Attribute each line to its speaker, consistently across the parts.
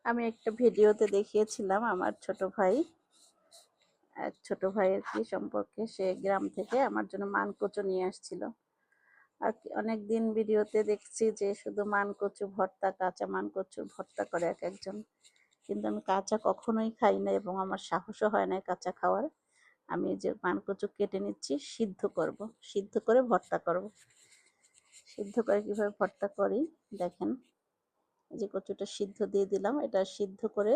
Speaker 1: আমি একটা ভিডিওতে দেখিয়েছিলাম আমার এক ছোট ভাইয়ের কি সম্পর্কে সে গ্রাম থেকে আমার জন্য মানকচু নিয়ে আসছিল। আর অনেকদিন ভিডিওতে দেখছি যে শুধু মানকচু ভর্তা, কাঁচা মানকচু ভর্তা করে এক একজন, কিন্তু আমি কাঁচা কখনোই খাই না এবং আমার সাহসও হয় না কাঁচা খাওয়ার। আমি যে মানকচু কেটে নিচ্ছি, সিদ্ধ করে ভর্তা করব। সিদ্ধ করে কিভাবে ভর্তা করি দেখেন। এই যে কচুটা সিদ্ধ দিয়ে দিলাম, এটা সিদ্ধ করে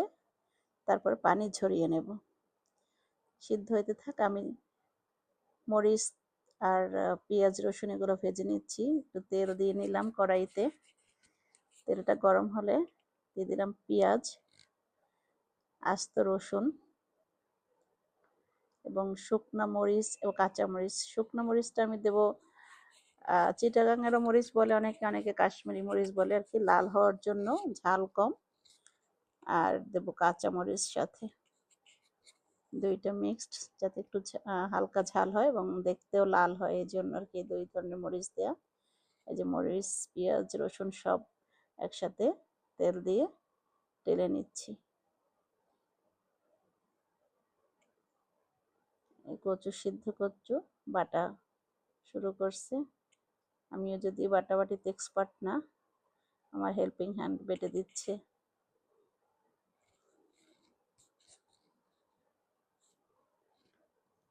Speaker 1: তারপর পানি ঝরিয়ে নেব। সিদ্ধ হইতে থাক, আমি মরিচ আর পেঁয়াজ রসুন এগুলো ভেজে নিচ্ছি। একটু তেল দিয়ে নিলাম কড়াইতে। তেলটা গরম হলে দিয়ে দিলাম পেঁয়াজ, আস্ত রসুন এবং শুকনা মরিচ ও কাঁচা মরিচ। শুকনো মরিচটা আমি দেবো চিটাগাঙেরও মরিচ বলে অনেকে, অনেকে কাশ্মীরি মরিচ বলে আর কি, লাল হওয়ার জন্য, ঝাল কম। আর দেবো কাঁচা মরিচ সাথে, দুইটা মিক্সড, যাতে একটু হালকা ঝাল হয় এবং দেখতেও লাল হয়, এই জন্য আর কি দুই ধরনের মরিচ দেওয়া। এই যে মরিচ, পেঁয়াজ, রসুন সব একসাথে তেল দিয়ে টেলে নিচ্ছি। এই কচু সিদ্ধ কচু বাটা শুরু করছে। আমিও যদি বাটাবাটিতে এক্সপার্ট না, আমার হেল্পিং হ্যান্ড বেটে দিচ্ছে।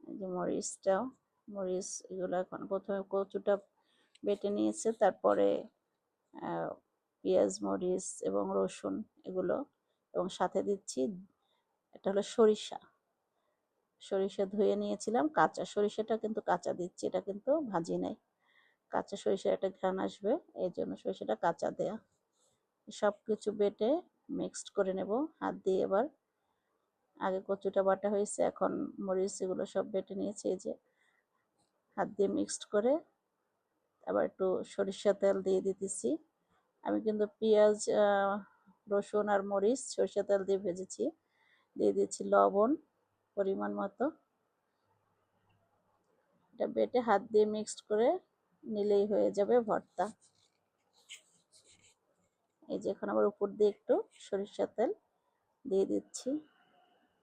Speaker 1: এই যে মরিচ এগুলো এখন প্রথমে কচুটা বেটে নিয়েছে, তারপরে পেঁয়াজ, মরিচ এবং রসুন এগুলো, এবং সাথে দিচ্ছি এটা হলো সরিষা ধুয়ে নিয়েছিলাম, কাঁচা সরিষাটা কিন্তু কাঁচা দিচ্ছি, এটা কিন্তু ভাজি নাই। কাঁচা সরিষার একটা ঘ্রাণ আসবে, এই জন্য সরিষাটা কাঁচা দেয়া। সব কিছু বেটে মিক্সড করে নেব হাত দিয়ে। এবার আগে কচুটা বাটা হয়েছে, এখন মরিচ এগুলো সব বেটে নিয়েছি, এই যে হাত দিয়ে মিক্সড করে আবার একটু সরিষা তেল দিয়ে দিতেছি। আমি কিন্তু পেঁয়াজ, রসুন আর মরিচ সরিষা তেল দিয়ে ভেজেছি। দিয়ে দিচ্ছি লবণ পরিমাণ মতো। এটা বেটে হাত দিয়ে মিক্সড করে নিলেই হয়ে যাবে ভর্তা। এই যে এখন আবার উপর দিয়ে একটু সরিষা তেল দিয়ে দিচ্ছি,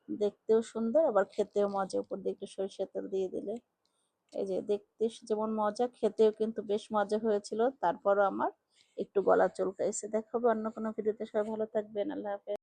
Speaker 1: দেখতেও সুন্দর আবার খেতেও মজা। উপর দিয়ে একটু সরিষা তেল দিয়ে দিলে এই যে দেখতে যেমন মজা, খেতেও কিন্তু বেশ মজা হয়েছিল। তারপরও আমার একটু গলা চুলকাইছে। দেখাবো অন্য কোনো ভিডিওতে। সবাই ভালো থাকবেন, আল্লাহ হাফেজ।